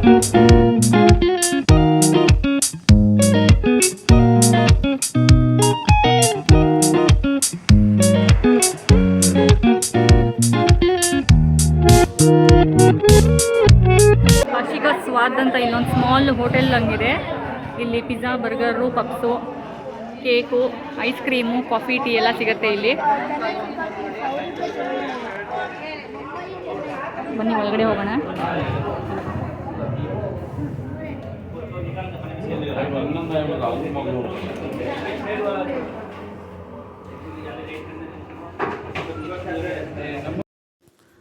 ಕಾಶಿಕಾ ಸ್ವಾದ್ ಅಂತ ಇಲ್ಲೊಂದು small hotel ಹಂಗಿದೆ. ಇಲ್ಲಿ pizza, burger, puffs, cake, ice cream, coffee, tea ಎಲ್ಲ ಸಿಗುತ್ತೆ ಇಲ್ಲಿ. ಬನ್ನಿ ಒಳಗಡೆ ಹೋಗೋಣ.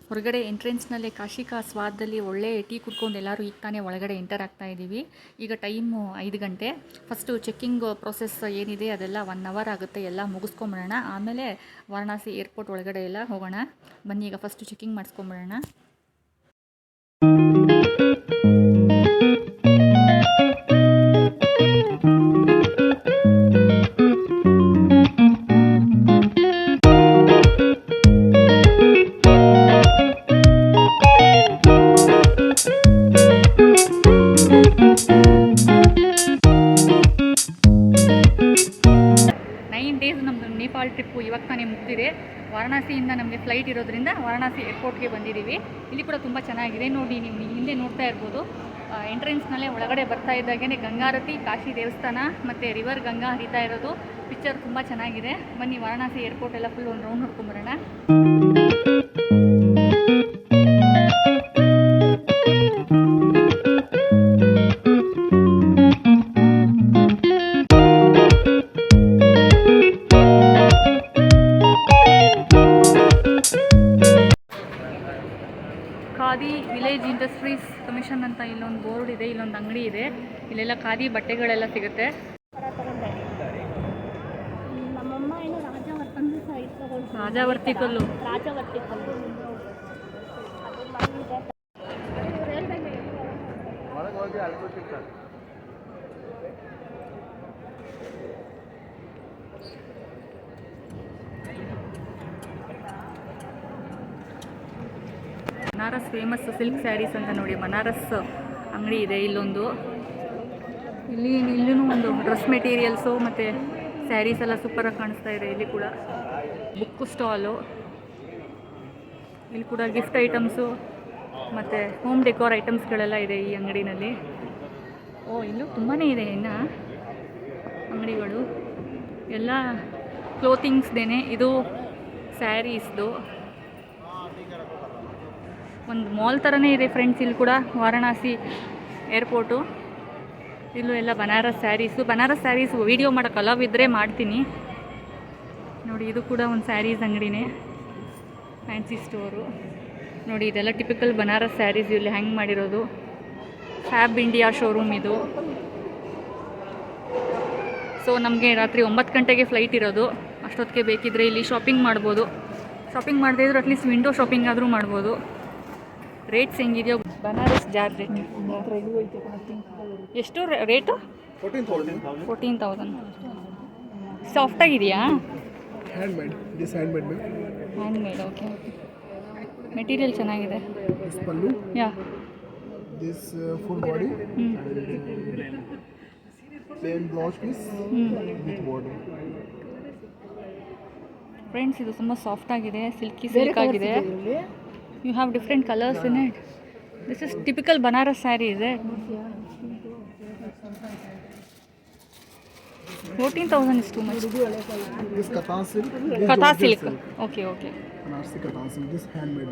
ಹೊರಗಡೆ ಎಂಟ್ರೆನ್ಸ್ನಲ್ಲೇ ಕಾಶಿಕಾ ಸ್ವಾದಲ್ಲಿ ಒಳ್ಳೆ ಟೀ ಕುಡ್ಕೊಂಡು ಎಲ್ಲರೂ ಈಗ ತಾನೇ ಒಳಗಡೆ ಎಂಟರ್ ಆಗ್ತಾ ಇದ್ದೀವಿ. ಈಗ ಟೈಮು 5 ಗಂಟೆ. ಫಸ್ಟು ಚೆಕ್ಕಿಂಗ್ ಪ್ರೊಸೆಸ್ ಏನಿದೆ ಅದೆಲ್ಲ 1 ಅವರ್ ಆಗುತ್ತೆ. ಎಲ್ಲ ಮುಗಿಸ್ಕೊಂಬಿಡೋಣ, ಆಮೇಲೆ ವಾರಣಾಸಿ ಏರ್ಪೋರ್ಟ್ ಒಳಗಡೆ ಎಲ್ಲ ಹೋಗೋಣ. ಬನ್ನಿ ಈಗ ಫಸ್ಟು ಚೆಕ್ಕಿಂಗ್ ಮಾಡಿಸ್ಕೊಂಬಿಡೋಣ. ನೇಪಾಳ ಟ್ರಿಪ್ಪು ಇವಾಗ ತಾನೇ ಮುಗ್ದಿದೆ. ವಾರಣಾಸಿಯಿಂದ ನಮಗೆ ಫ್ಲೈಟ್ ಇರೋದ್ರಿಂದ ವಾರಣಾಸಿ ಏರ್ಪೋರ್ಟ್ಗೆ ಬಂದಿದ್ದೀವಿ. ಇಲ್ಲಿ ಕೂಡ ತುಂಬ ಚೆನ್ನಾಗಿದೆ ನೋಡಿ, ನೀವು ಹಿಂದೆ ನೋಡ್ತಾ ಇರ್ಬೋದು. ಎಂಟ್ರೆನ್ಸ್ನಲ್ಲೇ ಒಳಗಡೆ ಬರ್ತಾ ಇದ್ದಾಗೇ ಗಂಗಾರತಿ, ಕಾಶಿ ದೇವಸ್ಥಾನ ಮತ್ತು ರಿವರ್ ಗಂಗಾ ಹರಿತಾ ಇರೋದು. ಪಿಕ್ಚರ್ ತುಂಬ ಚೆನ್ನಾಗಿದೆ. ಬನ್ನಿ ವಾರಣಾಸಿ ಏರ್ಪೋರ್ಟ್ ಎಲ್ಲ ಫುಲ್ ಒಂದು ರೌಂಡ್ ನೋಡ್ಕೊಂಬರೋಣ. ಖಾದಿ ವಿಲೇಜ್ ಇಂಡಸ್ಟ್ರೀಸ್ ಕಮಿಷನ್ ಅಂತ ಇಲ್ಲೊಂದು ಬೋರ್ಡ್ ಇದೆ, ಇಲ್ಲೊಂದು ಅಂಗಡಿ ಇದೆ. ಇಲ್ಲೆಲ್ಲ ಖಾದಿ ಬಟ್ಟೆಗಳೆಲ್ಲ ಸಿಗುತ್ತೆ. ರಾಜಾವರ್ತಿ ಕಲ್ಲು. ಬನಾರಸ್ ಫೇಮಸ್ ಸಿಲ್ಕ್ ಸ್ಯಾರೀಸ್ ಅಂತ ನೋಡಿ, ಬನಾರಸ್ ಅಂಗಡಿ ಇದೆ ಇಲ್ಲೊಂದು. ಇಲ್ಲೂ ಒಂದು ಡ್ರೆಸ್ ಮೆಟೀರಿಯಲ್ಸು ಮತ್ತು ಸ್ಯಾರೀಸ್ ಎಲ್ಲ ಸೂಪರಾಗಿ ಕಾಣಿಸ್ತಾ ಇದೆ. ಇಲ್ಲಿ ಕೂಡ ಬುಕ್ ಸ್ಟಾಲು, ಇಲ್ಲಿ ಕೂಡ ಗಿಫ್ಟ್ ಐಟಮ್ಸು ಮತ್ತು ಹೋಮ್ ಡೆಕೋರ್ ಐಟಮ್ಸ್ಗಳೆಲ್ಲ ಇದೆ ಈ ಅಂಗಡಿನಲ್ಲಿ. ಇಲ್ಲೂ ತುಂಬಾ ಇದೆ ಇನ್ನು ಅಂಗಡಿಗಳು. ಎಲ್ಲ ಕ್ಲೋತಿಂಗ್ಸ್ದೇನೆ. ಇದು ಸ್ಯಾರೀಸ್ದು ಒಂದು ಮಾಲ್ ಥರನೇ ಇದೆ ಫ್ರೆಂಡ್ಸ್. ಇಲ್ಲಿ ಕೂಡ ವಾರಣಾಸಿ ಏರ್ಪೋರ್ಟು. ಇಲ್ಲೂ ಎಲ್ಲ ಬನಾರಸ್ ಸ್ಯಾರೀಸು ವೀಡಿಯೋ ಮಾಡೋಕ್ಕೆ ಅಲವ್ ಇದ್ದರೆ ಮಾಡ್ತೀನಿ ನೋಡಿ. ಇದು ಕೂಡ ಒಂದು ಸ್ಯಾರೀಸ್ ಅಂಗಡಿನೇ, ಫ್ಯಾನ್ಸಿ ಸ್ಟೋರು ನೋಡಿ. ಇದೆಲ್ಲ ಟಿಪಿಕಲ್ ಬನಾರಸ್ ಸ್ಯಾರೀಸ್ ಇಲ್ಲಿ ಹ್ಯಾಂಗ್ ಮಾಡಿರೋದು. ಫ್ಯಾಬ್ ಇಂಡಿಯಾ ಶೋರೂಮ್ ಇದು. ಸೊ ನಮಗೆ ರಾತ್ರಿ 9 ಗಂಟೆಗೆ ಫ್ಲೈಟ್ ಇರೋದು. ಅಷ್ಟೊತ್ತಿಗೆ ಬೇಕಿದ್ದರೆ ಇಲ್ಲಿ ಶಾಪಿಂಗ್ ಮಾಡ್ಬೋದು. ಶಾಪಿಂಗ್ ಮಾಡದೇ ಇದ್ರೂ ಅಟ್ಲೀಸ್ಟ್ ವಿಂಡೋ ಶಾಪಿಂಗ್ ಆದರೂ ಮಾಡ್ಬೋದು. ರೇಟ್ಸ್ ಹೆಂಗಿದೆಯೋ. ಬನಾರಸ್ ಜಾರ್ಜೆಟ್ ಎಷ್ಟು ರೇಟು? 14,000. ಸಾಫ್ಟಾಗಿದೆಯಾ? ಹ್ಯಾಂಡ್ಮೇಡ್. ಓಕೆ. ಮೆಟೀರಿಯಲ್ ಚೆನ್ನಾಗಿದೆ. Yeah this full body plain blouse piece with border. Friends ಇದು ತುಂಬ ಸಾಫ್ಟ್ ಆಗಿದೆ, ಸಿಲ್ಕ್ ಆಗಿದೆ. You have different colors in it. This is typical Banaras saree, is it? 14,000 is too much. This Katan silk. Kata silk. Okay. Banarsi Katan silk. This handmade.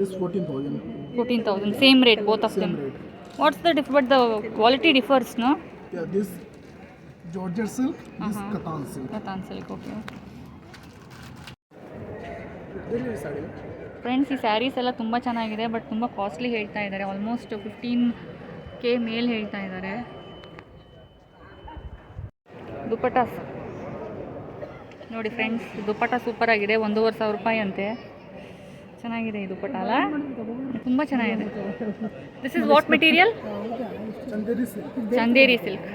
This 14,000. 14,000. Same rate, both of them. What's the but the quality differs, no? Yeah, this Georgette silk. This Katan silk. Katan silk. Okay. Saree. Friends ಈ ಸ್ಯಾರೀಸ್ ಎಲ್ಲ ತುಂಬ ಚೆನ್ನಾಗಿದೆ, but ತುಂಬ costly ಹೇಳ್ತಾ ಇದ್ದಾರೆ. Almost 15K ಮೇಲೆ ಹೇಳ್ತಾ ಇದ್ದಾರೆ. ದುಪ್ಪಟ್ಟಾಸ್ ನೋಡಿ ಫ್ರೆಂಡ್ಸ್, ದುಪ್ಪಟ್ಟ ಸೂಪರ್ ಆಗಿದೆ. 1,500 ರೂಪಾಯಿ ಅಂತೆ. ಚೆನ್ನಾಗಿದೆ ಈ ದುಪ್ಪಟ್ಟ ಅಲ್ಲ, ತುಂಬ ಚೆನ್ನಾಗಿದೆ. This is what material? Chanderi silk.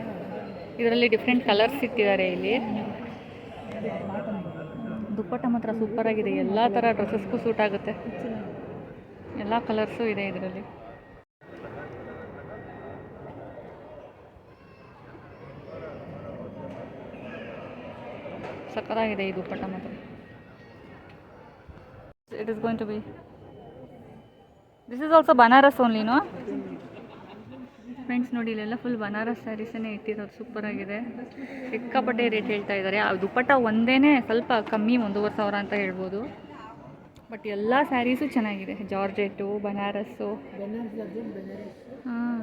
ಇದರಲ್ಲಿ ಡಿಫ್ರೆಂಟ್ ಕಲರ್ಸ್ ಇಟ್ಟಿದ್ದಾರೆ ಇಲ್ಲಿ. ದುಪ್ಪಟ್ಟ ಮಾತ್ರ ಸೂಪರ್ ಆಗಿದೆ. ಎಲ್ಲ ಥರ ಡ್ರೆಸ್ಸಸ್ಗೂ ಸೂಟ್ ಆಗುತ್ತೆ. ಎಲ್ಲ ಕಲರ್ಸು ಇದೆ ಇದರಲ್ಲಿ. ಸಕ್ಕತ್ತಾಗಿದೆ ಈ ದುಪ್ಪಟ್ಟ ಮಾತ್ರ. It is going to be this is also Banaras ಓನ್ಲಿನೋ ಫ್ರೆಂಡ್ಸ್. ನೋಡಿ ಇಲ್ಲೆಲ್ಲ ಫುಲ್ ಬನಾರಸ್ ಸ್ಯಾರೀಸನ್ನೇ ಇಟ್ಟಿರೋದು. ಸೂಪರಾಗಿದೆ. ಸಿಕ್ಕಾಪಟ್ಟೆ ರೇಟ್ ಹೇಳ್ತಾ ಇದ್ದಾರೆ. ಆ ದುಪ್ಪಟ್ಟ ಒಂದೇ ಸ್ವಲ್ಪ ಕಮ್ಮಿ 1,500 ಅಂತ ಹೇಳ್ಬೋದು. ಬಟ್ ಎಲ್ಲ ಸ್ಯಾರೀಸು ಚೆನ್ನಾಗಿದೆ. ಜಾರ್ಜೆಟ್ಟು, ಬನಾರಸ್ಸು, ಹಾಂ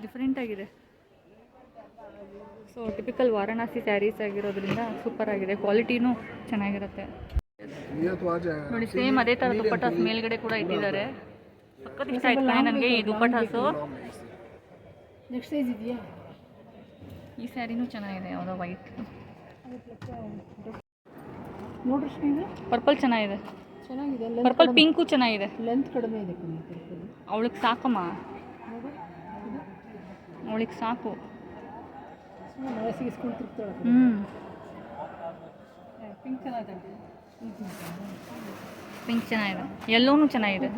ಡಿಫ್ರೆಂಟಾಗಿದೆ. ಸೊ ಟಿಪಿಕಲ್ ವಾರಣಾಸಿ ಸ್ಯಾರೀಸ್ ಆಗಿರೋದ್ರಿಂದ ಸೂಪರಾಗಿದೆ. ಕ್ವಾಲಿಟಿನೂ ಚೆನ್ನಾಗಿರುತ್ತೆ. ನೋಡಿ ಸೇಮ್ ಅದೇ ಥರ ದುಪ್ಪಟ್ಟಾಸ್ ಮೇಲ್ಗಡೆ ಕೂಡ ಇಟ್ಟಿದ್ದಾರೆ. ಸಖತ್ ಇಷ್ಟ ಆಯ್ತು ಕಣೆ ನನಗೆ ಈ ದುಪ್ಪಟ್ಟಾಸು. ನೆಕ್ಸ್ಟ್ ಸೈಜ್ ಇದೆಯಾ? ಈ ಸ್ಯಾರಿನೂ ಚೆನ್ನಾಗಿದೆ. ಯಾವುದೋ ವೈಟ್ ನೋಡ್ರಿ ಇದು ಪರ್ಪಲ್ ಚೆನ್ನಾಗಿದೆ. ಚೆನ್ನಾಗಿದೆ. ಪರ್ಪಲ್ ಪಿಂಕು ಚೆನ್ನಾಗಿದೆ. ಲೆಂತ್ ಕಡಿಮೆ ಇದೆ ಪರ್ಪಲ್. ಅವಳಿಗೆ ಸಾಕಮ್ಮ, ಅವಳಿಗೆ ಸಾಕು. ಮಳೆ ಸಿಗಿಸ್ಕೊಂಡು ತಿರ್ತಾಳೆ. ಪಿಂಕ್ ಚೆನ್ನಾಗಿದೆ. ಪಿಂಕ್ ಚೆನ್ನಾಗಿದೆ. ಎಲ್ಲೋನು ಚೆನ್ನಾಗಿದೆ.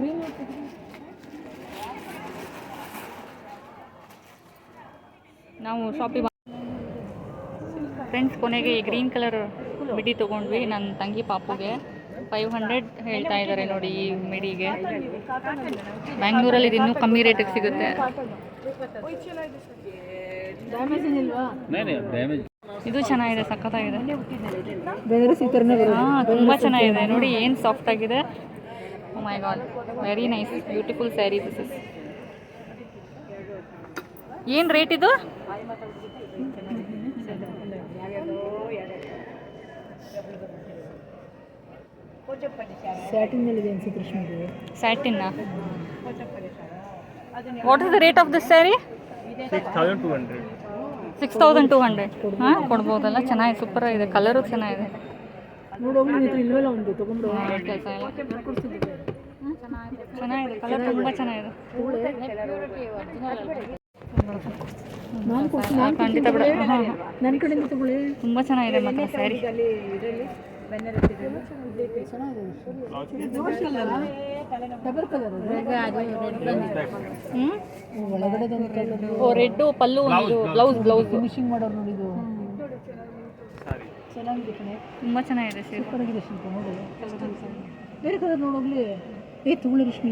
ನಾವು ಶಾಪಿಗೆ ಫ್ರೆಂಡ್ಸ್ ಕೊನೆಗೆ ಈ ಗ್ರೀನ್ ಕಲರ್ ಮಿಡಿ ತೊಗೊಂಡ್ವಿ ನನ್ನ ತಂಗಿ ಪಾಪುಗೆ. 500 ಹೇಳ್ತಾ ಇದ್ದಾರೆ ನೋಡಿ ಈ ಮಿಡಿಗೆ. ಬ್ಯಾಂಗ್ಳೂರಲ್ಲಿ ಇದು ಇನ್ನೂ ಕಮ್ಮಿ ರೇಟಿಗೆ ಸಿಗುತ್ತೆ. ಇದು ಚೆನ್ನಾಗಿದೆ, ಸಖತ್ತಾಗಿದೆ. ಹಾಂ ತುಂಬ ಚೆನ್ನಾಗಿದೆ. ನೋಡಿ ಏನು ಸಾಫ್ಟ್ ಆಗಿದೆ. Oh my god, very nice, beautiful sari this is. ಏನು ರೇಟ್ ಇದು? ಸ್ಯಾಟಿನ್ ಮೇಲಿದೆ ಅನ್ಸುತ್ತೆ Krishna. Satin. What is the rate of this sari? 6,200. 6,200. ಹಾಂ ಕೊಡ್ಬೋದಲ್ಲ. ಚೆನ್ನಾಗಿದೆ, ಸೂಪರ್ ಆಗಿದೆ. ಕಲರು ಚೆನ್ನಾಗಿದೆ. ನೋಡೋಗಿ ಇಲ್ವಲ್ಲ ಒಂದು ತಗೊಂಡು ಕೆಲಸ ಇಲ್ಲ. ಚೆನ್ನಾಗಿದೆ, ಕಲರ್ ತುಂಬ ಚೆನ್ನಾಗಿದೆ. ಖಂಡಿತ ಬಿಡ. ಹಾಂ ನನ್ನ ಕಡೆಯಿಂದ ತಗೊಳ್ಳಿ. ತುಂಬ ಚೆನ್ನಾಗಿದೆ ಮಾತ್ರ ಸ್ಯಾರಿ. ಡಬಲ್ ಕಲರ್ ಒಳಗಡೆ ಓ ರೆಡ್ಡು ಪಲ್ಲು, ಬ್ಲೌಸ್ ಫಿನಿಶಿಂಗ್ ಮಾಡೋರು ನೋಡಿದ್ದು ಚೆನ್ನಾಗಿದೆ ಕಣೆ. ತುಂಬ ಚೆನ್ನಾಗಿದೆ ಸೀರೆ. ಸೂಪರಾಗಿದೆ ಶಿಲ್ಪ. ನೋಡಿ ಬೇರೆ ಕಲರ್ ನೋಡೋಗ್ಲಿ. ತಗೊಳ್ಳಿ ರಶ್ಮಿ.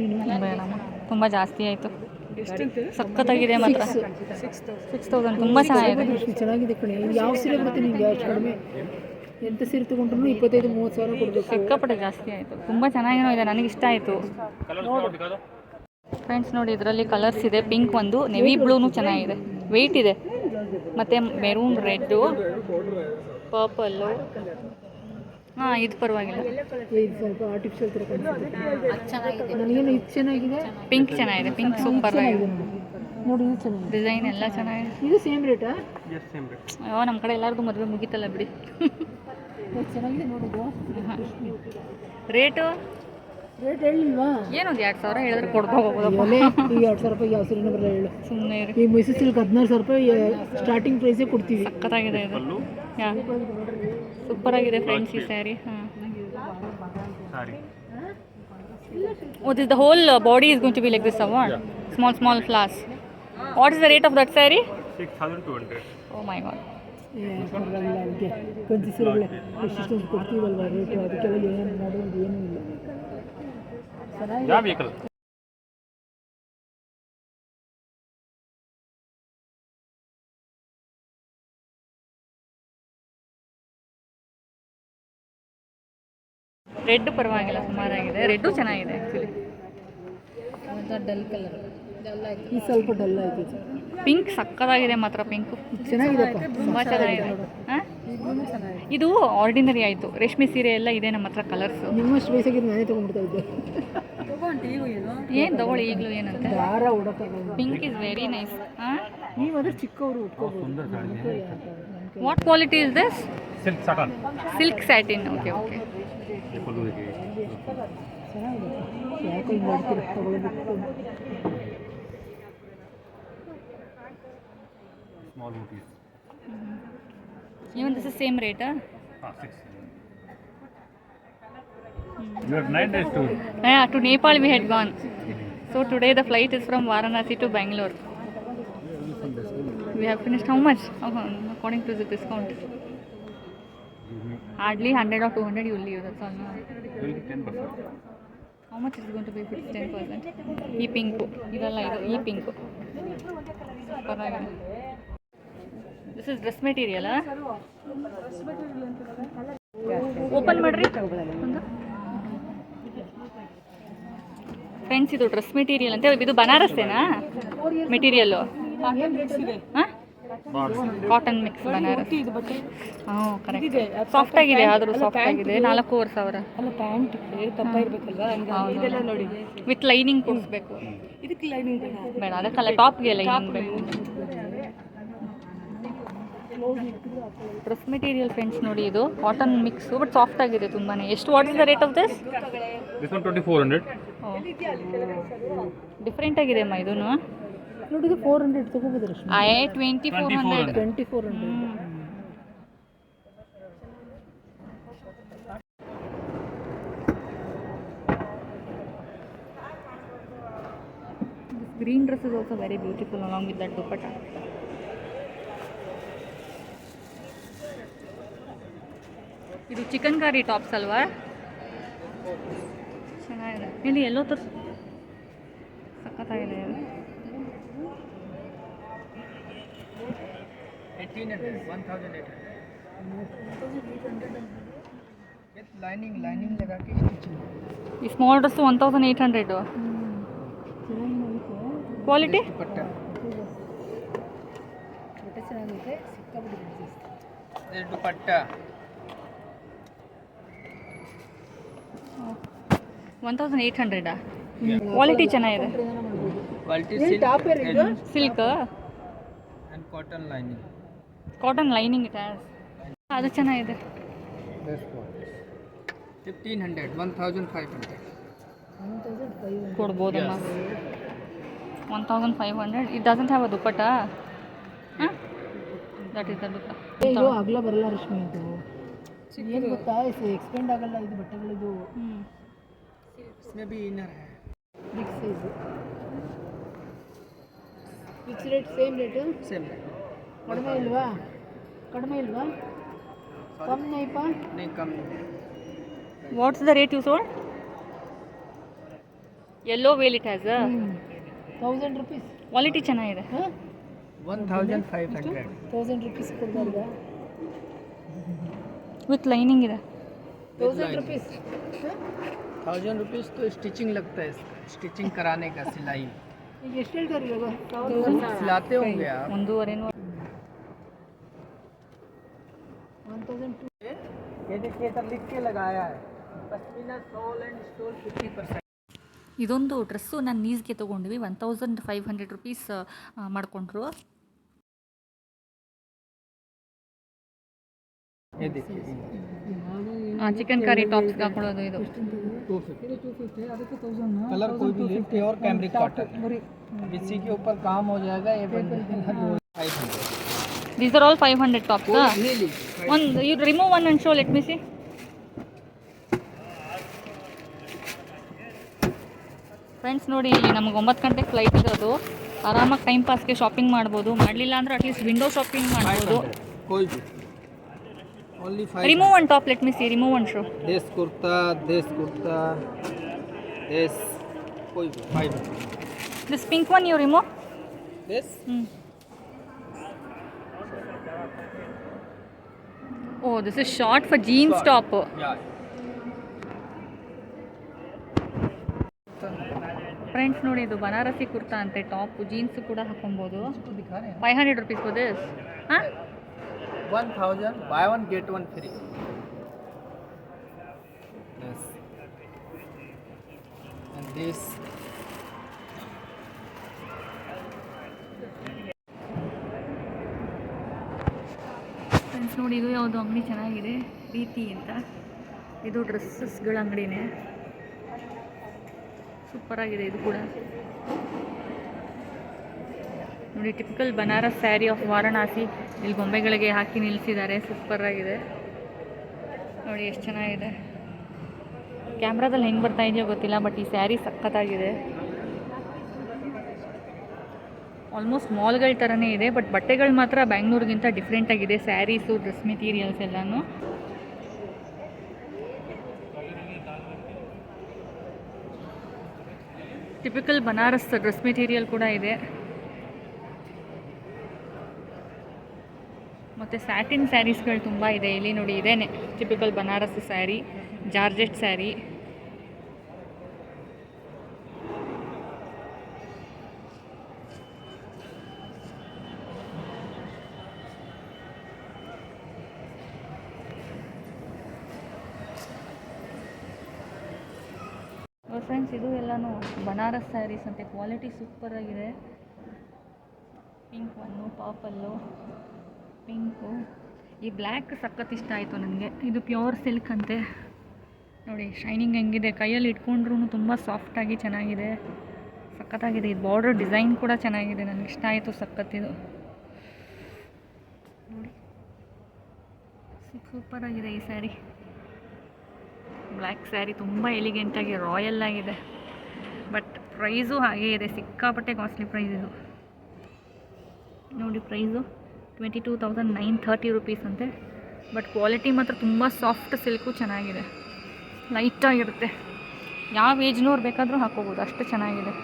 ತುಂಬ ಜಾಸ್ತಿ ಆಯಿತು. ಸಖತ್ತಾಗಿದೆ ಮಾತ್ರ. 6,000 ತುಂಬ ಚೆನ್ನಾಗಿದೆ. ಚೆನ್ನಾಗಿದೆ ಕಣೆ. ಯಾವ ಸೀರೆ ಬರುತ್ತೆ ನಿಮಗೆ? ಅಷ್ಟು ಕಡಿಮೆ ಎಂಥ ಸೀರೆ ತೊಗೊಂಡ್ರು 25-30 ಸಾವಿರ ಕೊಡಬೇಕು. ಸಿಕ್ಕಾಪಟ್ಟೆ ಜಾಸ್ತಿ ಆಯಿತು. ತುಂಬ ಚೆನ್ನಾಗಿನೂ ಇದೆ, ನನಗೆ ಇಷ್ಟ ಆಯಿತು. ಫ್ರೆಂಡ್ಸ್ ನೋಡಿ ಇದರಲ್ಲಿ ಕಲರ್ಸ್ ಇದೆ. ಪಿಂಕ್ ಒಂದು, ನೆವಿ ಬ್ಲೂನು ಚೆನ್ನಾಗಿದೆ, ವೆಯ್ಟ್ ಇದೆ. ಮತ್ತು ಮೆರೂನ್, ರೆಡ್ಡು, ಪರ್ಪಲ್ಲು. ಹಾಂ ಇದು ಪರವಾಗಿಲ್ಲ. ಇದು ಸ್ವಲ್ಪ ಆರ್ಟಿಫಿಷಿಯಲ್ ಥರ ಕಾಣಿಸುತ್ತೆ. ನನಗೇನು ಇದು ಚೆನ್ನಾಗಿದೆ. ಪಿಂಕ್ ಚೆನ್ನಾಗಿದೆ. ಪಿಂಕ್ ಸೂಪರ್ ಆಗಿದೆ ನೋಡಿ. ಇದು ಚೆನ್ನಾಗಿದೆ. ಡಿಸೈನ್ ಎಲ್ಲ ಚೆನ್ನಾಗಿದೆ. ಇದು ಸೇಮ್ ರೇಟಾ? ಅಯ್ಯೋ ನಮ್ಮ ಕಡೆ ಎಲ್ಲರದು ಮದುವೆ ಮುಗೀತಲ್ಲ ಬಿಡಿ. ಚೆನ್ನಾಗಿದೆ ನೋಡೋದು. ರೇಟು ರೇಟ್ ಹೇಳಿಲ್ವಾ? ಏನೊಂದು 2,000 ಹೇಳಿದ್ರೆ ಕೊಡ್ಬೋದಪ್ಪ. ಈಗ 2,000 ರೂಪಾಯಿ ಯಾವ ಸೀರೆನೂ ಬರಲ್ಲ ಹೇಳು. ಸುಮ್ಮನೆ ಇರಿ. ಈ ಮೈಸೂರು ಸಿಲ್ಕ್ 16,000 ರೂಪಾಯಿ ಸ್ಟಾರ್ಟಿಂಗ್ ಪ್ರೈಸೇ ಕೊಡ್ತೀವಿ. ಸಖತ್ತಾಗಿದೆ ಇದು. ಸೂಪರ್ ಆಗಿದೆ ಫ್ರೆಂಡ್ಸ್ ಈ ಸ್ಯಾರಿ. ಹಾಂ oh this the whole body is going to be like this of small flowers. What is the rate of that sari? 6,200. Oh my god. ಪರವಾಗಿಲ್ಲ. ಅದಕ್ಕೆ ಕಂಚಿ ಸೀರೆಗಳೇ ಎಷ್ಟೆಷ್ಟು ಕೊಡ್ತೀವಲ್ವ ರೇಟು, ಅದಕ್ಕೆಲ್ಲ ಏನೇನು ಮಾಡೋದು ಏನೂ ಇಲ್ಲ. ಚೆನ್ನಾಗಿದೆ. ರೆಡ್ ಪರವಾಗಿಲ್ಲ, ಸುಮಾರಾಗಿದೆ. ರೆಡ್ಡು ಚೆನ್ನಾಗಿದೆ ಆ್ಯಕ್ಚುಲಿ. ಡಲ್ ಕಲರ್ ಈ ಸ್ವಲ್ಪ ಡಲ್ ಆಯ್ತು. ಪಿಂಕ್ ಸಕ್ಕತ್ತಾಗಿದೆ ಮಾತ್ರ. ಪಿಂಕು ಚೆನ್ನಾಗಿದೆ, ತುಂಬ ಚೆನ್ನಾಗಿದೆ. ಹಾಂ ಇದು ಆರ್ಡಿನರಿ ಆಯಿತು. ರೇಷ್ಮೆ ಸೀರೆ ಎಲ್ಲ ಇದೆ ನಮ್ಮ ಹತ್ರ ಕಲರ್ಸು. ನಿಮ್ಮಷ್ಟು ವಯಸ್ಸಾಗಿದ್ದು ನಾನೇ ತೊಗೊಂಡ್ಬಿಡ್ತಾ ಇದ್ದೆ. ಏನು ತಗೊಳ್ಳಿ ಈಗಲೂ ಏನಂತೆ. ದಾರ ಉಡೋಕ್ಕಾಗಲ್ಲ. Pink is very nice. ಹಾಂ ನೀವು ಅದ್ರ ಚಿಕ್ಕವರು ಉಟ್ಕೋಬೋದು. What quality is this? Silk satin. Silk satin. Okay okay. ಚೆನ್ನಾಗಿದೆ. ಯಾಕೆ ಹಿಂಗೆ ಮಾಡ್ತೀರಿ ತಗೊಳ್ಬೇಕು? Small booties. Even this is same rate, huh? 6. You have 9 days to. Yeah, to Nepal we had gone. So today the flight is from Varanasi to Bangalore. We have finished how much? According to the discount. Hardly 100 or 200 you will leave, that's all. No? Will be 10%. How much is it going to be if it's 10%? ಈ pink ಇದಲ್ಲ, ಇದು ಈ pink ಪರವಾಗಿಲ್ಲ. This is dress material. Open ಮಾಡ್ರಿ ಒಂದು. Friends, ಇದು dress material ಅಂತ. ಇದು ಬನಾರಸ್ಸೇನಾ ಮೆಟೀರಿಯಲ್ಲು? ಹಾಂ, ಕಾಟನ್ ಮಿಕ್ಸ್ ಬನಾರಸ್. ಹ್ಞೂ, ಕರೆಕ್ಟ್. ಸಾಫ್ಟ್ ಆಗಿದೆ, ಆದರೂ ಸಾಫ್ಟ್ ಆಗಿದೆ. 4,500. ಅಲ್ಲ, ಪ್ಯಾಂಟ್ ದಪ್ಪ ಇರಬೇಕಲ್ವಾ? ಇದೆಲ್ಲ ನೋಡಿ, ವಿತ್ ಲೈನಿಂಗ್ ಕೊಡಿಸ್ಬೇಕು. ಇದಕ್ಕೆ ಲೈನಿಂಗ್ ಬೇಡ, ಅದಕ್ಕಲ್ಲ, ಟಾಪ್ಗೆ ಲೈನಿಂಗ್ ಬೇಕು. ಡ್ರೆಸ್ ಮೆಟೀರಿಯಲ್ ಫ್ರೆಂಡ್ಸ್ ನೋಡಿ, ಇದು ಕಾಟನ್ ಮಿಕ್ಸು ಬಟ್ ಸಾಫ್ಟ್ ಆಗಿದೆ ತುಂಬಾ. ಎಷ್ಟು? What is the rate of this? This one 2,400. Different ಆಗಿದೆ ಅಮ್ಮ ಇದೂ. ನೋಡಿ, ಇದು 400 ತಗೋಬೋದು Rashmi. 2,400. 2,400. This green dress is also very beautiful along with that dupatta. ಇದು ಚಿಕನ್ ಕಾರಿ ಟಾಪ್ಸ್ ಅಲ್ವಾ? ಚೆನ್ನಾಗಿದೆ. ಇಲ್ಲಿ ಎಲ್ಲೋ ತೋರಿಸು, ಸಖತ್ತಾಗಿದೆ. 1,800 with lining लगा के स्टिचिंग. ಈ ಸ್ಮಾಲ್ ಡ್ರೆಸ್ಸು 1,800. ಕ್ವಾಲಿಟಿ दुपट्टा ಬಟ್ಟೆ ಚೆನ್ನಾಗಿದೆ, ಸಿಕ್ಕಾಬಿಟ್ಟು. ये दुपट्टा 1,800. ಕ್ವಾಲಿಟಿ ಚೆನ್ನಾಗಿದೆ. Quality silk and cotton lining. Cotton lining ಇದೆ, ಅದು ಚೆನ್ನಾಗಿದೆ. Best one. 1,500, 1,500. ಕೊಡ್ಬೋದಮ್ಮ. 1,500. It doesn't have a dupatta. ಹಾಂ, ದಟ್ ಇಸ್ ದ ದುಪ್ಪಟ್ಟ. ಇದು ಆಗಲ್ಲ ಬರಲ್ಲ ರಶ್ಮಿ. ಇದು ಏನು ಗೊತ್ತಾ, ಎಕ್ಸ್ಪೆಂಡ್ ಆಗಲ್ಲ ಇದು ಬಟ್ಟೆಗಳಿದು. इसमें भी इनर है. Big size. Fix rate, same rate? Same है. ಕಡಿಮೆ ಇಲ್ವಾ? ಕಡಿಮೆ ಇಲ್ವಾ? ಕಮ್ ನೈಪಾ? नहीं कम. What's the rate you sold? Yellow veil it has. 1,000 rupees. Quality ಚೆನ್ನಾಗಿದೆ. ಹಾಂ, 1,500. 1,000 rupees ಕೊಡ್ಬಾರ್ದಾ? ವಿತ್ ಲೈನಿಂಗ್ ಇದೆ. 1,000 rupees. 1,000 रुपीज़ तो स्टिचिंग लगता है इसका, स्टिचिंग कराने का, सिलाई. ಈಗ ಎಷ್ಟು ಹೇಳ್ತಾರೆ ಇವಾಗ? सिलाते होंगे आप. 1,500. 1,200. ये देखिए इधर लिख के लगाया है, पश्मीना सोल एंड स्टोल 50%. ಇದೊಂದು ಡ್ರೆಸ್ಸು ನಾನು ನೀಸ್ಗೆ ತೊಗೊಂಡ್ವಿ. 1,500 rupees ಮಾಡಿಕೊಂಡ್ರು. ये देखिए ಚಿಕನ್ ಕರಿ ಟಾಪ್ಸ್ಗೆ ಹಾಕೊಳ್ಳೋದು ಇದು. 250 ಅದಕ್ಕೆ 1,000. कलर कोई भी ले, प्योर कैमरिक कॉटन. इसी के ऊपर काम हो जाएगा. ये बन 500. These are all 500 tops. Really? ಒಂದು you remove one and show, let me see. Friends ನೋಡಿ, ಇಲ್ಲಿ ನಮಗೆ 9 ಗಂಟೆಗೆ ಫ್ಲೈಟ್ ಇರೋದು. ಆರಾಮಾಗಿ ಟೈಮ್ ಪಾಸ್ಗೆ ಶಾಪಿಂಗ್ ಮಾಡ್ಬೋದು. ಮಾಡಲಿಲ್ಲ ಅಂದರೆ ಅಟ್ಲೀಸ್ಟ್ ವಿಂಡೋ ಶಾಪಿಂಗ್ ಮಾಡ್ಬೋದು. कोई भी. Only 500. Remove one top, let me see. Remove one show. देश कुर्ता, देश कोई भी 500. This pink one you remove. देश. Oh, this is short for jeans top. Yeah. Friends ನೋಡಿ, ಇದು ಬನಾರಸಿ ಕುರ್ತಾ ಅಂತೆ. ಟಾಪ್ ಜೀನ್ಸ್ ಕೂಡ ಹಾಕೊಬೋದು. इसको दिखा रहे हैं. 500 rupees for this. ಹಾಂ, 1,000 buy one get one free. Yes. And this. Friends ನೋಡಿ, ಇದು ಯಾವುದು ಅಂಗಡಿ ಚೆನ್ನಾಗಿದೆ, ಪ್ರೀತಿ ಅಂತ. ಇದು ಡ್ರೆಸ್ಸಸ್ಗಳ ಅಂಗಡಿನೇ. ಸೂಪರಾಗಿದೆ ಇದು ಕೂಡ. ನೋಡಿ, ಟಿಪಿಕಲ್ ಬನಾರಸ್ ಸ್ಯಾರಿ ಆಫ್ ವಾರಣಾಸಿ. ಇಲ್ಲಿ ಗೊಂಬೆಗಳಿಗೆ ಹಾಕಿ ನಿಲ್ಲಿಸಿದ್ದಾರೆ. ಸೂಪರಾಗಿದೆ ನೋಡಿ, ಎಷ್ಟು ಚೆನ್ನಾಗಿದೆ. ಕ್ಯಾಮ್ರಾದಲ್ಲಿ ಹೆಂಗೆ ಬರ್ತಾ ಇದೆಯೋ ಗೊತ್ತಿಲ್ಲ, ಬಟ್ ಈ ಸ್ಯಾರಿ ಸಖತ್ತಾಗಿದೆ. ಆಲ್ಮೋಸ್ಟ್ ಮಾಲ್ಗಳ ಥರನೇ ಇದೆ, ಬಟ್ ಬಟ್ಟೆಗಳು ಮಾತ್ರ ಬ್ಯಾಂಗ್ಳೂರಿಗಿಂತ ಡಿಫ್ರೆಂಟಾಗಿದೆ. ಸ್ಯಾರೀಸು, ಡ್ರೆಸ್ ಮೆಟೀರಿಯಲ್ಸ್ ಎಲ್ಲನೂ. ಟಿಪಿಕಲ್ ಬನಾರಸ್ ಡ್ರೆಸ್ ಮೆಟೀರಿಯಲ್ ಕೂಡ ಇದೆ. ಮತ್ತು ಸ್ಯಾಟಿನ್ ಸ್ಯಾರೀಸ್ಗಳು ತುಂಬ ಇದೆ ಇಲ್ಲಿ ನೋಡಿ. ಇದೇನೆ typical Banaras sari, georgette sari. Friends, ಇದು ಎಲ್ಲನೂ ಬನಾರಸ್ ಸ್ಯಾರೀಸ್ ಅಂತೆ. ಕ್ವಾಲಿಟಿ ಸೂಪರಾಗಿದೆ. ಪಿಂಕ್ ಒನ್ನು, ಪರ್ಪಲ್ಲು, ಪಿಂಕು, ಈ ಬ್ಲ್ಯಾಕ್ ಸಖತ್ ಇಷ್ಟ ಆಯಿತು ನನಗೆ. ಇದು ಪ್ಯೂರ್ ಸಿಲ್ಕ್ ಅಂತೆ ನೋಡಿ. ಶೈನಿಂಗ್ ಹೆಂಗಿದೆ, ಕೈಯಲ್ಲಿ ಇಟ್ಕೊಂಡ್ರೂ ತುಂಬ ಸಾಫ್ಟಾಗಿ ಚೆನ್ನಾಗಿದೆ, ಸಖತ್ತಾಗಿದೆ. ಇದು ಬಾರ್ಡರ್ ಡಿಸೈನ್ ಕೂಡ ಚೆನ್ನಾಗಿದೆ, ನನಗೆ ಇಷ್ಟ ಆಯಿತು ಸಖತ್ತಿದು ನೋಡಿ. ಸೂಪರಾಗಿದೆ ಈ ಸ್ಯಾರಿ. ಬ್ಲ್ಯಾಕ್ ಸ್ಯಾರಿ ತುಂಬ ಎಲಿಗೆಂಟಾಗಿ ರಾಯಲ್ ಆಗಿದೆ. ಬಟ್ ಪ್ರೈಸು ಹಾಗೇ ಇದೆ, ಸಿಕ್ಕಾಪಟ್ಟೆ ಕಾಸ್ಟ್ಲಿ ಪ್ರೈಸ್ ಇದು ನೋಡಿ. ಪ್ರೈಸು 22,930 ರುಪೀಸ್ ಅಂತೆ. ಬಟ್ ಕ್ವಾಲಿಟಿ ಮಾತ್ರ ತುಂಬ ಸಾಫ್ಟ್ ಸಿಲ್ಕು, ಚೆನ್ನಾಗಿದೆ, ಲೈಟಾಗಿರುತ್ತೆ. ಯಾವ ಏಜ್ನವ್ರು ಬೇಕಾದರೂ ಹಾಕೋಬೋದು, ಅಷ್ಟು ಚೆನ್ನಾಗಿದೆ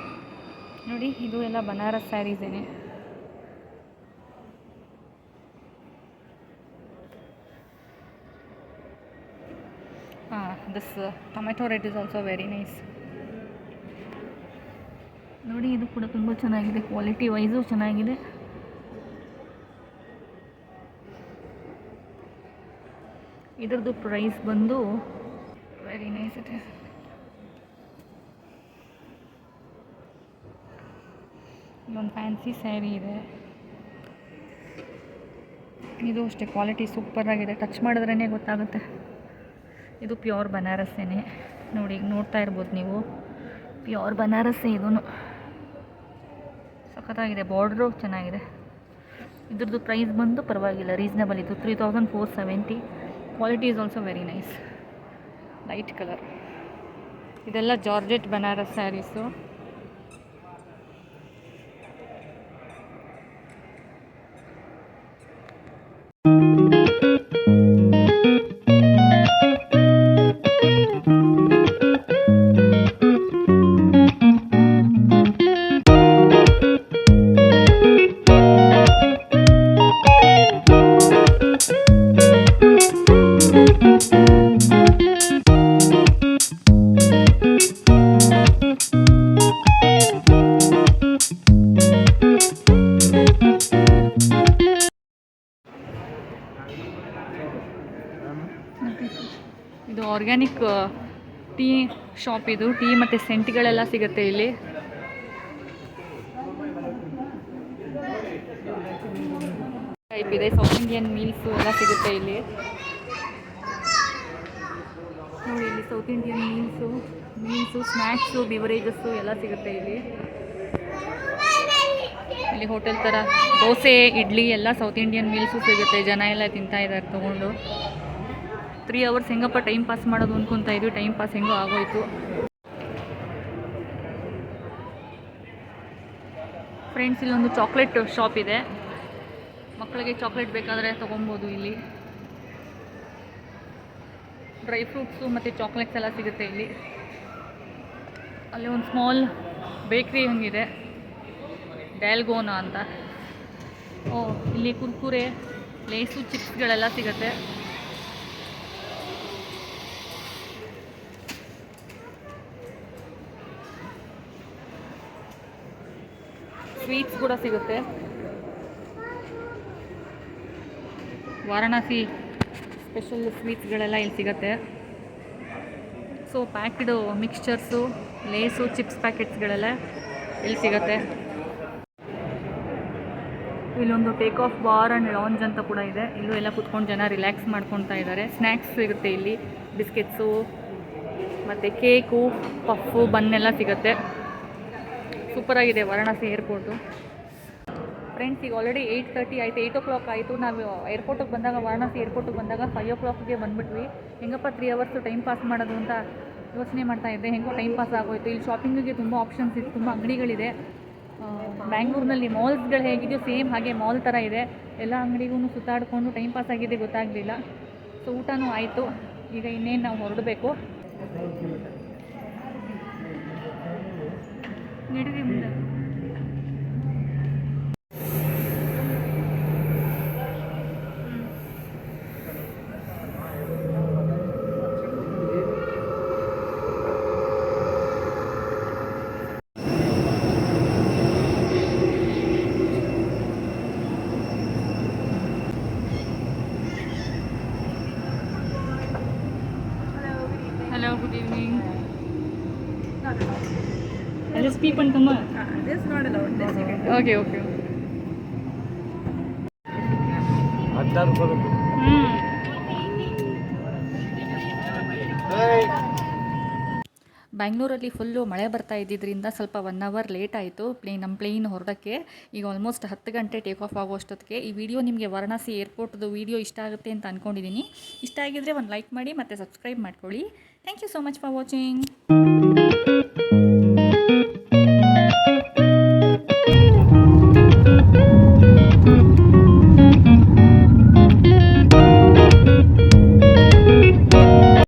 ನೋಡಿ. ಇದು ಎಲ್ಲ ಬನಾರಸ್ ಸ್ಯಾರೀಸೇನೆ. This tomato red is also very nice ನೋಡಿ. ಇದು ಕೂಡ ತುಂಬ ಚೆನ್ನಾಗಿದೆ, ಕ್ವಾಲಿಟಿ ವೈಸು ಚೆನ್ನಾಗಿದೆ. ಇದರದ್ದು ಪ್ರೈಸ್ ಬಂದು ವೆರಿ ನೈಸ್ ಇಟ್ ಇಸ್. ಇಲ್ಲೊಂದು ಫ್ಯಾನ್ಸಿ ಸ್ಯಾರಿ ಇದೆ, ಇದು ಅಷ್ಟೇ ಕ್ವಾಲಿಟಿ ಸೂಪರಾಗಿದೆ. ಟಚ್ ಮಾಡಿದ್ರೇ ಗೊತ್ತಾಗುತ್ತೆ. ಇದು ಪ್ಯೂರ್ ಬನಾರಸ್ಸೇನೆ ನೋಡಿ, ಈಗ ನೋಡ್ತಾ ಇರ್ಬೋದು ನೀವು. ಪ್ಯೂರ್ ಬನಾರಸ್ಸೇ ಇದೂ, ಸಖತ್ತಾಗಿದೆ. ಬಾರ್ಡ್ರು ಚೆನ್ನಾಗಿದೆ. ಇದ್ರದ್ದು ಪ್ರೈಸ್ ಬಂದು ಪರವಾಗಿಲ್ಲ, ರೀಸನಬಲ್ ಇದು 3,470. Quality is also very nice, light colour. ಇದೆಲ್ಲ ಜಾರ್ಜೆಟ್ ಬನಾರಸ್ ಸ್ಯಾರೀಸು. ಇದು ಆರ್ಗ್ಯಾನಿಕ್ ಟೀ ಶಾಪ್. ಇದು ಟೀ ಮತ್ತು ಸೆಂಟ್ಗಳೆಲ್ಲ ಸಿಗುತ್ತೆ ಇಲ್ಲಿ. ಟೈಪ್ ಇದೆ, ಸೌತ್ ಇಂಡಿಯನ್ ಮೀಲ್ಸು ಎಲ್ಲ ಸಿಗುತ್ತೆ ಇಲ್ಲಿ ನೋಡಿ. ಇಲ್ಲಿ ಸೌತ್ ಇಂಡಿಯನ್ ಮೀಲ್ಸು, ಸ್ನ್ಯಾಕ್ಸು, ಬಿವರೇಜಸ್ಸು ಎಲ್ಲ ಸಿಗುತ್ತೆ ಇಲ್ಲಿ. ಇಲ್ಲಿ ಹೋಟೆಲ್ ಥರ ದೋಸೆ, ಇಡ್ಲಿ ಎಲ್ಲ ಸೌತ್ ಇಂಡಿಯನ್ ಮೀಲ್ಸು ಸಿಗುತ್ತೆ. ಜನ ಎಲ್ಲ ತಿಂತಾ ಇದ್ದಾರೆ ತೊಗೊಂಡು. 3 ಅವರ್ಸ್ ಹೆಂಗಪ್ಪ ಟೈಮ್ ಪಾಸ್ ಮಾಡೋದು ಅಂದ್ಕೊತಾ ಇದ್ವಿ, ಟೈಮ್ ಪಾಸ್ ಹೆಂಗೋ ಆಗೋಯ್ತು. ಫ್ರೆಂಡ್ಸ್, ಇಲ್ಲೊಂದು ಚಾಕ್ಲೇಟ್ ಶಾಪ್ ಇದೆ. ಮಕ್ಕಳಿಗೆ ಚಾಕ್ಲೇಟ್ ಬೇಕಾದರೆ ತೊಗೊಬೋದು ಇಲ್ಲಿ. ಡ್ರೈ ಫ್ರೂಟ್ಸು ಮತ್ತು ಚಾಕ್ಲೇಟ್ಸ್ ಎಲ್ಲ ಸಿಗುತ್ತೆ ಇಲ್ಲಿ. ಅಲ್ಲಿ ಒಂದು ಸ್ಮಾಲ್ ಬೇಕ್ರಿ ಹಂಗಿದೆ, ಡ್ಯಾಲ್ಗೋನಾ ಅಂತ. ಇಲ್ಲಿ ಕುರ್ಕುರೆ, ಲೇಸು, ಚಿಪ್ಸ್ಗಳೆಲ್ಲ ಸಿಗುತ್ತೆ. ಸ್ವೀಟ್ಸ್ ಕೂಡ ಸಿಗುತ್ತೆ. ವಾರಣಾಸಿ ಸ್ಪೆಷಲ್ ಸ್ವೀಟ್ಸ್ಗಳೆಲ್ಲ ಇಲ್ಲಿ ಸಿಗುತ್ತೆ. ಸೊ ಪ್ಯಾಕ್ಡು ಮಿಕ್ಸ್ಚರ್ಸು, ಲೇಸು, ಚಿಪ್ಸ್ ಪ್ಯಾಕೆಟ್ಸ್ಗಳೆಲ್ಲ ಇಲ್ಲಿ ಸಿಗುತ್ತೆ. ಇಲ್ಲೊಂದು take off bar and lounge ಅಂತ ಕೂಡ ಇದೆ. ಇಲ್ಲೂ ಎಲ್ಲ ಕುತ್ಕೊಂಡು ಜನ ರಿಲ್ಯಾಕ್ಸ್ ಮಾಡ್ಕೊತಾ ಇದ್ದಾರೆ. ಸ್ನ್ಯಾಕ್ಸ್ ಸಿಗುತ್ತೆ ಇಲ್ಲಿ, ಬಿಸ್ಕೆಟ್ಸು ಮತ್ತು ಕೇಕು, ಪಫ್ಫು, ಬನ್ನೆಲ್ಲ ಸಿಗುತ್ತೆ. ಸೂಪರಾಗಿದೆ ವಾರಣಾಸಿ ಏರ್ಪೋರ್ಟು. ಫ್ರೆಂಡ್ಸ್, ಈಗ ಆಲ್ರೆಡಿ 8:30 ಆಯಿತು, 8 o'clock ಆಯಿತು. ನಾವು ಏರ್ಪೋರ್ಟಿಗೆ ಬಂದಾಗ, ವಾರಣಾಸಿ ಏರ್ಪೋರ್ಟಿಗೆ ಬಂದಾಗ 5 o'clockಗೆ ಬಂದುಬಿಟ್ವಿ. ಹೆಂಗಪ್ಪ 3 ಅವರ್ಸು ಟೈಮ್ ಪಾಸ್ ಮಾಡೋದು ಅಂತ ಯೋಚನೆ ಮಾಡ್ತಾಯಿದ್ದೆ. ಹೆಂಗೋ ಟೈಮ್ ಪಾಸ್ ಆಗೋಯಿತು. ಇಲ್ಲಿ ಶಾಪಿಂಗಿಗೆ ತುಂಬ ಆಪ್ಷನ್ಸ್ ಇದೆ, ತುಂಬ ಅಂಗಡಿಗಳಿದೆ. ಬ್ಯಾಂಗ್ಳೂರಿನಲ್ಲಿ ಮಾಲ್ಸ್ಗಳು ಹೇಗಿದೆಯೋ ಸೇಮ್ ಹಾಗೆ ಮಾಲ್ ಥರ ಇದೆ. ಎಲ್ಲ ಅಂಗಡಿಗೂ ಸುತ್ತಾಡಿಕೊಂಡು ಟೈಮ್ ಪಾಸ್ ಆಗಿದೆ, ಗೊತ್ತಾಗಲಿಲ್ಲ. ಸೊ ಊಟನೂ ಆಯಿತು. ಈಗ ಇನ್ನೇನು ನಾವು ಹೊರಡಬೇಕು. ನಡೀರಿ ಮುಂದೆ. Hello, good evening. I'll just peep and come on. This is not allowed. This you can do. Okay, okay. ಬ್ಯಾಂಗ್ಳೂರಲ್ಲಿ ಫುಲ್ಲು ಮಳೆ ಬರ್ತಾ ಇದ್ದಿದ್ದರಿಂದ ಸ್ವಲ್ಪ 1 ಅವರ್ ಲೇಟ್ ಆಯಿತು ನಮ್ಮ ಪ್ಲೇನ್ ಹೊರಡೋಕ್ಕೆ. ಈಗ ಆಲ್ಮೋಸ್ಟ್ 10 ಗಂಟೆ ಟೇಕ್ ಆಫ್ ಆಗೋಷ್ಟೊತ್ತಿಗೆ. ಈ ವಿಡಿಯೋ ನಿಮಗೆ ವಾರಣಾಸಿ ಏರ್ಪೋರ್ಟ್ದು ವಿಡಿಯೋ ಇಷ್ಟ ಆಗುತ್ತೆ ಅಂತ ಅಂದ್ಕೊಂಡಿದ್ದೀನಿ. ಇಷ್ಟ ಆಗಿದ್ದರೆ ಒಂದು ಲೈಕ್ ಮಾಡಿ ಮತ್ತು ಸಬ್ಸ್ಕ್ರೈಬ್ ಮಾಡ್ಕೊಳ್ಳಿ. Thank you so much for watching.